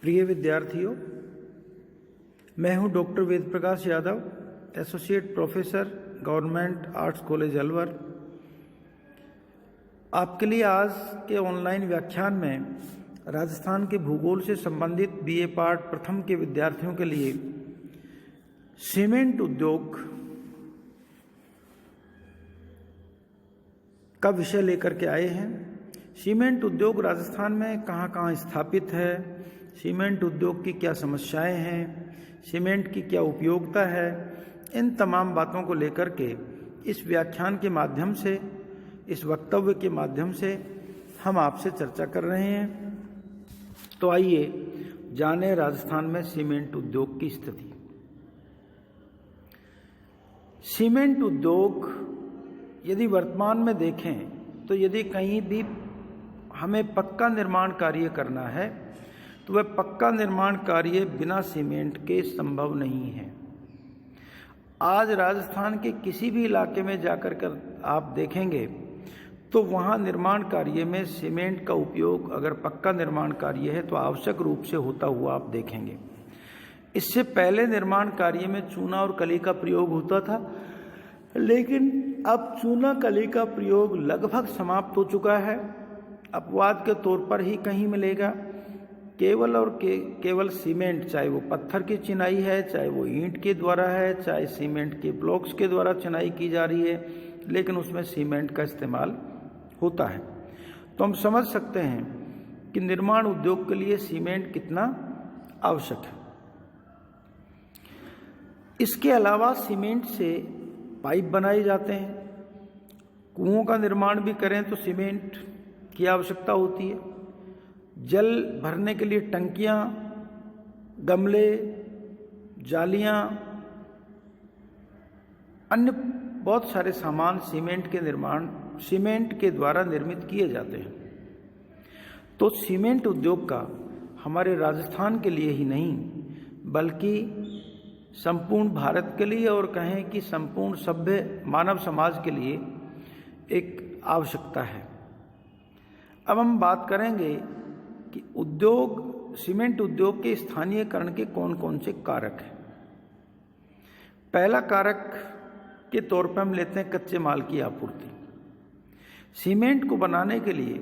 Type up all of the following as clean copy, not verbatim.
प्रिय विद्यार्थियों, मैं हूं doctor Ved Prakash Yadav, associate professor, government arts college Alwar. आपके लिए आज के ऑनलाइन व्याख्यान में राजस्थान के भूगोल से संबंधित बीए पार्ट प्रथम के विद्यार्थियों के लिए सीमेंट उद्योग का विषय लेकर के आए हैं। सीमेंट उद्योग राजस्थान में कहाँ कहाँ स्थापित है, सीमेंट उद्योग की क्या समस्याएं हैं, सीमेंट की क्या उपयोगिता है, इन तमाम बातों को लेकर के इस व्याख्यान के माध्यम से, इस वक्तव्य के माध्यम से हम आपसे चर्चा कर रहे हैं। तो आइए जानें राजस्थान में सीमेंट उद्योग की स्थिति। सीमेंट उद्योग यदि वर्तमान में देखें तो यदि कहीं भी हमें पक्का निर्माण कार्य करना है तो वह पक्का निर्माण कार्य बिना सीमेंट के संभव नहीं है। आज राजस्थान के किसी भी इलाके में जाकर कर आप देखेंगे तो वहाँ निर्माण कार्य में सीमेंट का उपयोग, अगर पक्का निर्माण कार्य है तो आवश्यक रूप से होता हुआ आप देखेंगे। इससे पहले निर्माण कार्य में चूना और कली का प्रयोग होता था, लेकिन अब चूना कली का प्रयोग लगभग समाप्त हो चुका है। अपवाद के तौर पर ही कहीं मिलेगा। केवल और केवल सीमेंट, चाहे वो पत्थर की चिनाई है, चाहे वो ईंट के द्वारा है, चाहे सीमेंट के ब्लॉक्स के द्वारा चिनाई की जा रही है, लेकिन उसमें सीमेंट का इस्तेमाल होता है। तो हम समझ सकते हैं कि निर्माण उद्योग के लिए सीमेंट कितना आवश्यक है। इसके अलावा सीमेंट से पाइप बनाए जाते हैं। कुओं का निर्माण भी करें तो सीमेंट की आवश्यकता होती है। जल भरने के लिए टंकियां, गमले, जालियां, अन्य बहुत सारे सामान सीमेंट के द्वारा निर्मित किए जाते हैं। तो सीमेंट उद्योग का हमारे राजस्थान के लिए ही नहीं बल्कि संपूर्ण भारत के लिए और कहें कि संपूर्ण सभ्य मानव समाज के लिए एक आवश्यकता है। अब हम बात करेंगे कि सीमेंट उद्योग के स्थानीयकरण के कौन कौन से कारक हैं। पहला कारक के तौर पर हम लेते हैं कच्चे माल की आपूर्ति। सीमेंट को बनाने के लिए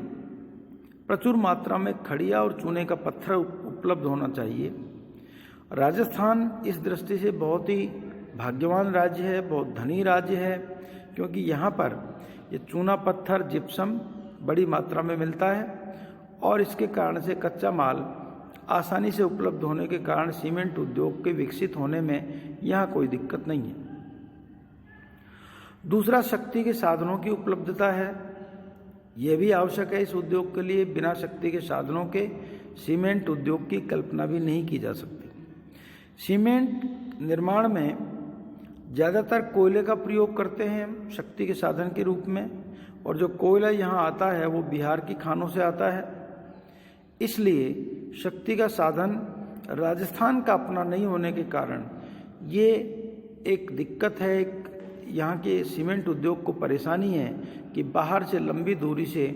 प्रचुर मात्रा में खड़िया और चूने का पत्थर उपलब्ध होना चाहिए। राजस्थान इस दृष्टि से बहुत ही भाग्यवान राज्य है, बहुत धनी राज्य है, क्योंकि यहाँ पर ये चूना पत्थर, जिप्सम बड़ी मात्रा में मिलता है और इसके कारण से कच्चा माल आसानी से उपलब्ध होने के कारण सीमेंट उद्योग के विकसित होने में यहाँ कोई दिक्कत नहीं है। दूसरा, शक्ति के साधनों की उपलब्धता है। यह भी आवश्यक है इस उद्योग के लिए। बिना शक्ति के साधनों के सीमेंट उद्योग की कल्पना भी नहीं की जा सकती। सीमेंट निर्माण में ज़्यादातर कोयले का प्रयोग करते हैं शक्ति के साधन के रूप में, और जो कोयला यहाँ आता है वो बिहार की खानों से आता है। इसलिए शक्ति का साधन राजस्थान का अपना नहीं होने के कारण ये एक दिक्कत है, एक यहाँ के सीमेंट उद्योग को परेशानी है कि बाहर से लंबी दूरी से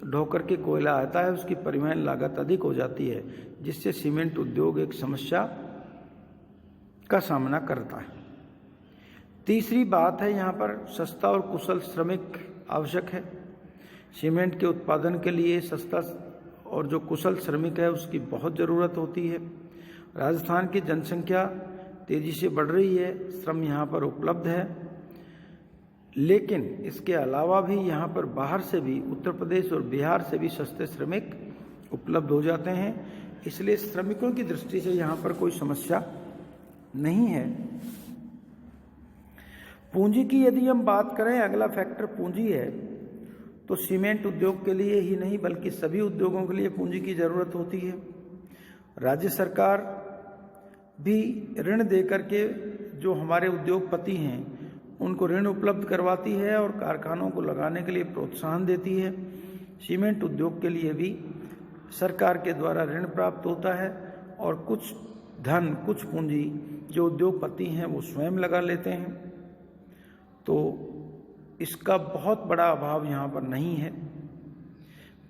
ढोकर के कोयला आता है, उसकी परिवहन लागत अधिक हो जाती है, जिससे सीमेंट उद्योग एक समस्या का सामना करता है। तीसरी बात है, यहाँ पर सस्ता और कुशल श्रमिक आवश्यक है। सीमेंट के उत्पादन के लिए सस्ता और जो कुशल श्रमिक है उसकी बहुत ज़रूरत होती है। राजस्थान की जनसंख्या तेज़ी से बढ़ रही है, श्रम यहाँ पर उपलब्ध है, लेकिन इसके अलावा भी यहाँ पर बाहर से भी, उत्तर प्रदेश और बिहार से भी सस्ते श्रमिक उपलब्ध हो जाते हैं। इसलिए श्रमिकों की दृष्टि से यहाँ पर कोई समस्या नहीं है। पूंजी की यदि हम बात करें, अगला फैक्टर पूंजी है, तो सीमेंट उद्योग के लिए ही नहीं बल्कि सभी उद्योगों के लिए पूंजी की ज़रूरत होती है। राज्य सरकार भी ऋण देकर के जो हमारे उद्योगपति हैं उनको ऋण उपलब्ध करवाती है और कारखानों को लगाने के लिए प्रोत्साहन देती है। सीमेंट उद्योग के लिए भी सरकार के द्वारा ऋण प्राप्त होता है और कुछ धन, कुछ पूंजी जो उद्योगपति हैं वो स्वयं लगा लेते हैं। तो इसका बहुत बड़ा अभाव यहाँ पर नहीं है।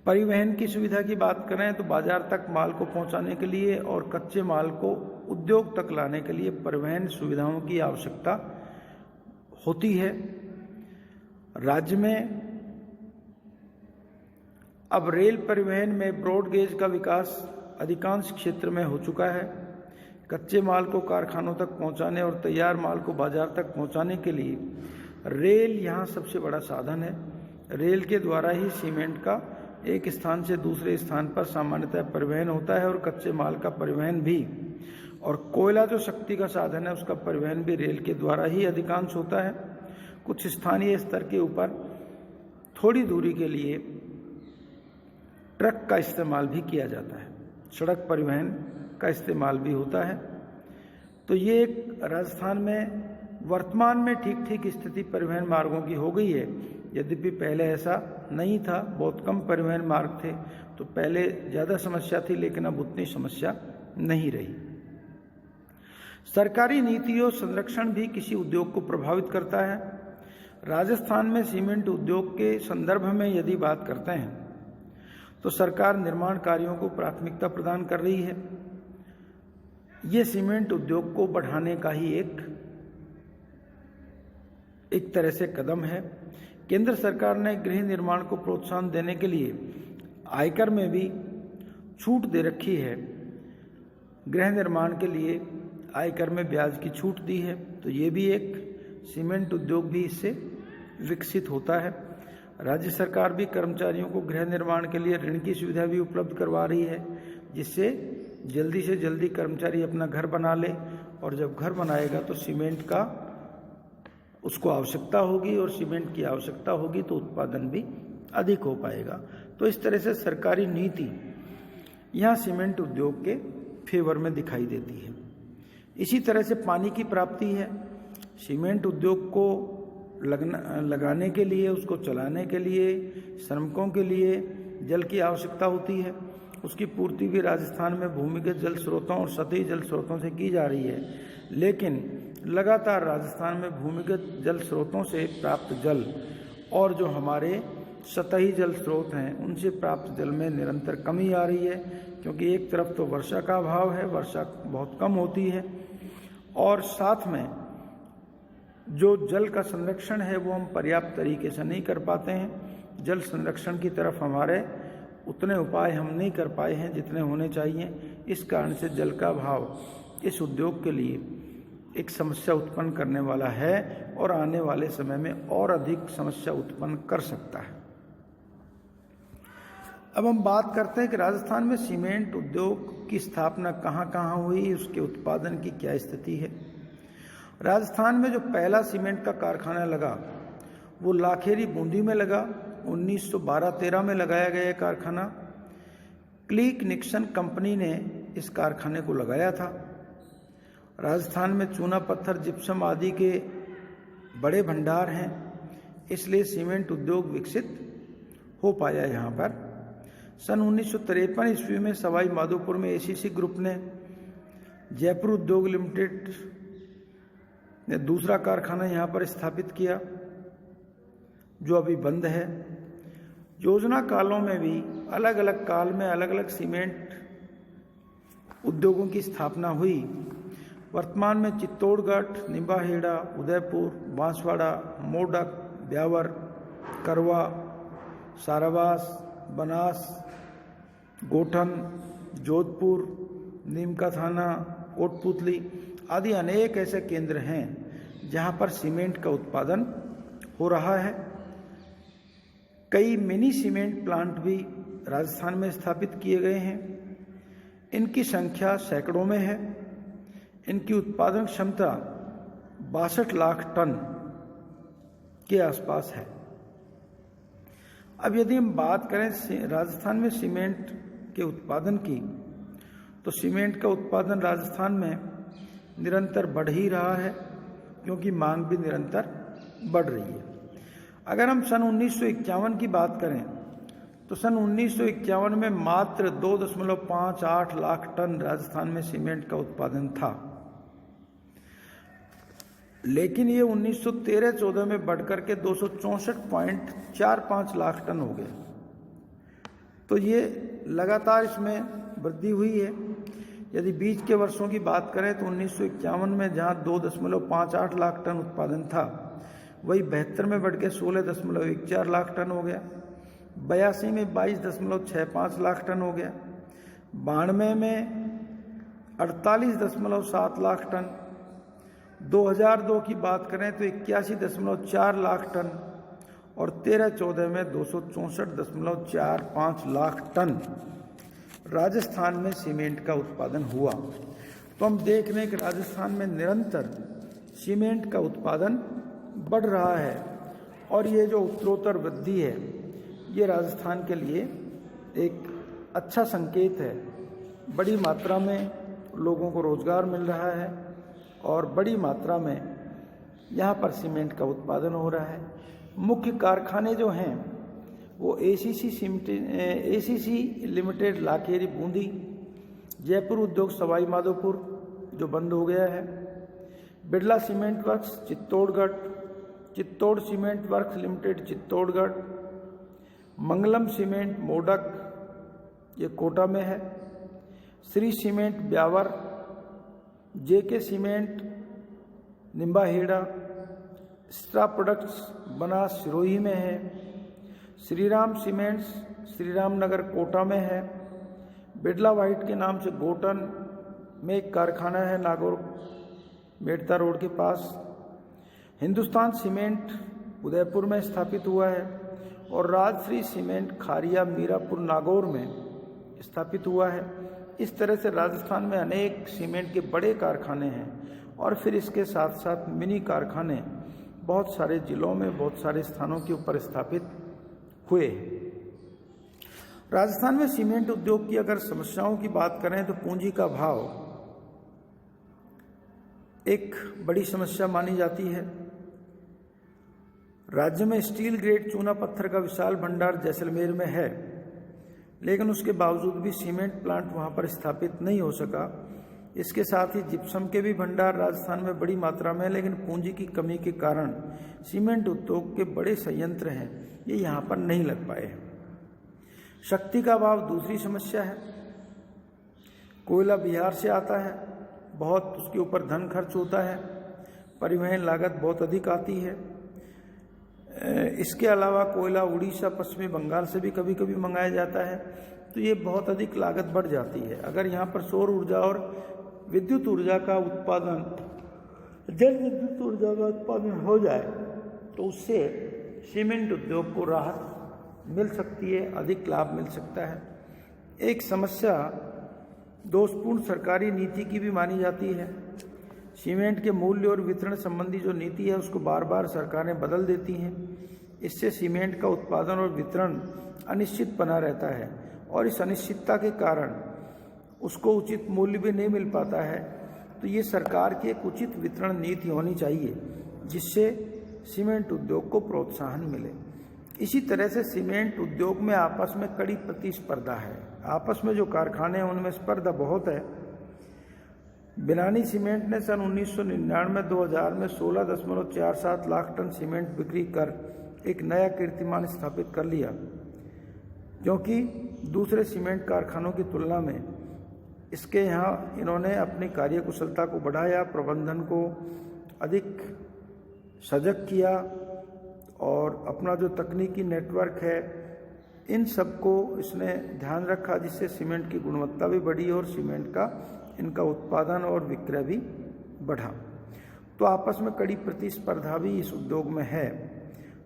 परिवहन की सुविधा की बात करें तो बाजार तक माल को पहुंचाने के लिए और कच्चे माल को उद्योग तक लाने के लिए परिवहन सुविधाओं की आवश्यकता होती है। राज्य में अब रेल परिवहन में ब्रॉड गेज का विकास अधिकांश क्षेत्र में हो चुका है। कच्चे माल को कारखानों तक पहुंचाने और तैयार माल को बाजार तक पहुंचाने के लिए रेल यहाँ सबसे बड़ा साधन है। रेल के द्वारा ही सीमेंट का एक स्थान से दूसरे स्थान पर सामान्यतः परिवहन होता है और कच्चे माल का परिवहन भी, और कोयला जो शक्ति का साधन है उसका परिवहन भी रेल के द्वारा ही अधिकांश होता है। कुछ स्थानीय स्तर के ऊपर थोड़ी दूरी के लिए ट्रक का इस्तेमाल भी किया जाता है, सड़क परिवहन का इस्तेमाल भी होता है। तो ये एक राजस्थान में वर्तमान में ठीक ठीक स्थिति परिवहन मार्गों की हो गई है। यद्यपि पहले ऐसा नहीं था, बहुत कम परिवहन मार्ग थे, तो पहले ज़्यादा समस्या थी, लेकिन अब उतनी समस्या नहीं रही। सरकारी नीति और संरक्षण भी किसी उद्योग को प्रभावित करता है। राजस्थान में सीमेंट उद्योग के संदर्भ में यदि बात करते हैं तो सरकार निर्माण कार्यों को प्राथमिकता प्रदान कर रही है। ये सीमेंट उद्योग को बढ़ाने का ही एक तरह से कदम है। केंद्र सरकार ने गृह निर्माण को प्रोत्साहन देने के लिए आयकर में भी छूट दे रखी है। गृह निर्माण के लिए आयकर में ब्याज की छूट दी है, तो ये भी एक सीमेंट उद्योग भी इससे विकसित होता है। राज्य सरकार भी कर्मचारियों को गृह निर्माण के लिए ऋण की सुविधा भी उपलब्ध करवा रही है, जिससे जल्दी से जल्दी कर्मचारी अपना घर बना ले, और जब घर बनाएगा तो सीमेंट का उसको आवश्यकता होगी, और सीमेंट की आवश्यकता होगी तो उत्पादन भी अधिक हो पाएगा। तो इस तरह से सरकारी नीति यहाँ सीमेंट उद्योग के फेवर में दिखाई देती है। इसी तरह से पानी की प्राप्ति है। सीमेंट उद्योग को लगाने के लिए, उसको चलाने के लिए, श्रमिकों के लिए जल की आवश्यकता होती है। उसकी पूर्ति भी राजस्थान में भूमिगत जल स्रोतों और सतही जल स्रोतों से की जा रही है, लेकिन लगातार राजस्थान में भूमिगत जल स्रोतों से प्राप्त जल और जो हमारे सतही जल स्रोत हैं उनसे प्राप्त जल में निरंतर कमी आ रही है, क्योंकि एक तरफ तो वर्षा का अभाव है, वर्षा बहुत कम होती है, और साथ में जो जल का संरक्षण है वो हम पर्याप्त तरीके से नहीं कर पाते हैं। जल संरक्षण की तरफ हमारे उतने उपाय हम नहीं कर पाए हैं जितने होने चाहिए। इस कारण से जल का अभाव इस उद्योग के लिए एक समस्या उत्पन्न करने वाला है और आने वाले समय में और अधिक समस्या उत्पन्न कर सकता है। अब हम बात करते हैं कि राजस्थान में सीमेंट उद्योग की स्थापना कहाँ कहाँ हुई, उसके उत्पादन की क्या स्थिति है। राजस्थान में जो पहला सीमेंट का कारखाना लगा वो लाखेरी बूंदी में लगा। 1912-13 में लगाया गया कारखाना। क्लीक निक्सन कंपनी ने इस कारखाने को लगाया था। राजस्थान में चूना पत्थर, जिप्सम आदि के बड़े भंडार हैं, इसलिए सीमेंट उद्योग विकसित हो पाया यहाँ पर। सन 1953 ईस्वी में सवाई माधोपुर में एसीसी ग्रुप ने जयपुर उद्योग लिमिटेड ने दूसरा कारखाना यहाँ पर स्थापित किया, जो अभी बंद है। योजना कालों में भी अलग अलग काल में अलग अलग सीमेंट उद्योगों की स्थापना हुई। वर्तमान में चित्तौड़गढ़, निम्बाहेड़ा, उदयपुर, बांसवाड़ा, मोडक, ब्यावर, करवा, सारावास, बनास, गोठन, जोधपुर, नीमका थाना, कोटपुतली आदि अनेक ऐसे केंद्र हैं जहां पर सीमेंट का उत्पादन हो रहा है। कई मिनी सीमेंट प्लांट भी राजस्थान में स्थापित किए गए हैं। इनकी संख्या सैकड़ों में है। इनकी उत्पादन क्षमता 62 लाख टन के आसपास है। अब यदि हम बात करें राजस्थान में सीमेंट के उत्पादन की, तो सीमेंट का उत्पादन राजस्थान में निरंतर बढ़ ही रहा है, क्योंकि मांग भी निरंतर बढ़ रही है। अगर हम सन 1951 की बात करें तो सन 1951 में मात्र 2.58 लाख टन राजस्थान में सीमेंट का उत्पादन था, लेकिन ये 1913-14 में बढ़कर के 264.45 लाख टन हो गए। तो ये लगातार इसमें वृद्धि हुई है। यदि बीच के वर्षों की बात करें तो 1951 में जहां 2.58 लाख टन उत्पादन था, वही 72 में बढ़ के 16.14 लाख टन हो गया। 82 में 22.65 लाख टन हो गया। 92 में 48.7 लाख टन। 2002 की बात करें तो 81.4 लाख टन और 13-14 में 264.45 लाख टन राजस्थान में सीमेंट का उत्पादन हुआ। तो हम देख रहे हैं कि राजस्थान में निरंतर सीमेंट का उत्पादन बढ़ रहा है और ये जो उत्तरोत्तर वृद्धि है ये राजस्थान के लिए एक अच्छा संकेत है। बड़ी मात्रा में लोगों को रोजगार मिल रहा है और बड़ी मात्रा में यहाँ पर सीमेंट का उत्पादन हो रहा है। मुख्य कारखाने जो हैं वो एसीसी लिमिटेड लाखेरी बूंदी, जयपुर उद्योग सवाई माधोपुर जो बंद हो गया है, Birla cement works Chittorgarh, Chittor cement works limited Chittorgarh, Mangalam cement Modak ये कोटा में है, Shri cement Beawar, JK cement Nimbahera, straw products Banas Sirohi में है, श्रीराम सीमेंट्स श्रीराम नगर कोटा में है, बिरला व्हाइट के नाम से गोटन में एक कारखाना है नागौर मेड़ता रोड के पास, हिंदुस्तान सीमेंट उदयपुर में स्थापित हुआ है और राजश्री सीमेंट खारिया मीरापुर नागौर में स्थापित हुआ है। इस तरह से राजस्थान में अनेक सीमेंट के बड़े कारखाने हैं और फिर इसके साथ साथ मिनी कारखाने बहुत सारे जिलों में बहुत सारे स्थानों के ऊपर स्थापित हुए। राजस्थान में सीमेंट उद्योग की अगर समस्याओं की बात करें तो पूंजी का अभाव एक बड़ी समस्या मानी जाती है। राज्य में स्टील ग्रेड चूना पत्थर का विशाल भंडार जैसलमेर में है, लेकिन उसके बावजूद भी सीमेंट प्लांट वहां पर स्थापित नहीं हो सका। इसके साथ ही जिप्सम के भी भंडार राजस्थान में बड़ी मात्रा में है, लेकिन पूंजी की कमी के कारण सीमेंट उद्योग के बड़े संयंत्र हैं ये यहाँ पर नहीं लग पाए। शक्ति का अभाव दूसरी समस्या है। कोयला बिहार से आता है, बहुत उसके ऊपर धन खर्च होता है, परिवहन लागत बहुत अधिक आती है। इसके अलावा कोयला उड़ीसा पश्चिमी बंगाल से भी कभी कभी मंगाया जाता है, तो ये बहुत अधिक लागत बढ़ जाती है। अगर यहाँ पर सौर ऊर्जा और विद्युत ऊर्जा का उत्पादन, जल विद्युत ऊर्जा का उत्पादन हो जाए तो उससे सीमेंट उद्योग को राहत मिल सकती है, अधिक लाभ मिल सकता है। एक समस्या दोषपूर्ण सरकारी नीति की भी मानी जाती है। सीमेंट के मूल्य और वितरण संबंधी जो नीति है उसको बार बार सरकारें बदल देती हैं। इससे सीमेंट का उत्पादन और वितरण अनिश्चित बना रहता है और इस अनिश्चितता के कारण उसको उचित मूल्य भी नहीं मिल पाता है। तो ये सरकार की एक उचित वितरण नीति होनी चाहिए जिससे सीमेंट उद्योग को प्रोत्साहन मिले। इसी तरह से सीमेंट उद्योग में आपस में कड़ी प्रतिस्पर्धा है। आपस में जो कारखाने हैं उनमें स्पर्धा बहुत है। बिनानी सीमेंट ने सन 1999-2000 में 16.47 लाख टन सीमेंट बिक्री कर एक नया कीर्तिमान स्थापित कर लिया, क्योंकि दूसरे सीमेंट कारखानों की तुलना में इसके यहाँ इन्होंने अपनी कार्यकुशलता को बढ़ाया, प्रबंधन को अधिक सजग किया और अपना जो तकनीकी नेटवर्क है इन सबको इसने ध्यान रखा, जिससे सीमेंट की गुणवत्ता भी बढ़ी और सीमेंट का इनका उत्पादन और विक्रय भी बढ़ा। तो आपस में कड़ी प्रतिस्पर्धा भी इस उद्योग में है।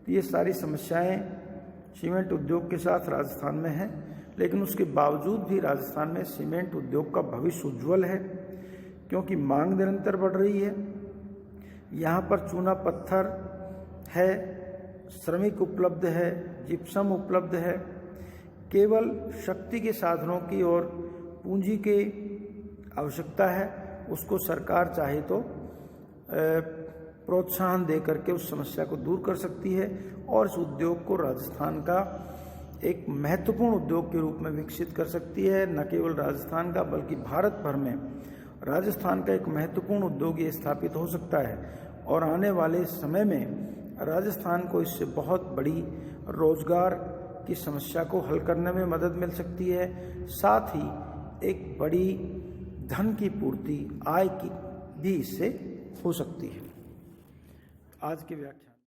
तो ये सारी समस्याएं सीमेंट उद्योग के साथ राजस्थान में हैं, लेकिन उसके बावजूद भी राजस्थान में सीमेंट उद्योग का भविष्य उज्ज्वल है, क्योंकि मांग निरंतर बढ़ रही है। यहाँ पर चूना पत्थर है, श्रमिक उपलब्ध है, जिप्सम उपलब्ध है। केवल शक्ति के साधनों की और पूंजी की आवश्यकता है, उसको सरकार चाहे तो प्रोत्साहन दे करके उस समस्या को दूर कर सकती है और इस उद्योग को राजस्थान का एक महत्वपूर्ण उद्योग के रूप में विकसित कर सकती है। न केवल राजस्थान का बल्कि भारत भर में राजस्थान का एक महत्वपूर्ण उद्योग ये स्थापित हो सकता है और आने वाले समय में राजस्थान को इससे बहुत बड़ी रोजगार की समस्या को हल करने में मदद मिल सकती है। साथ ही एक बड़ी धन की पूर्ति, आय की भी इससे हो सकती है। आज के व्याख्यान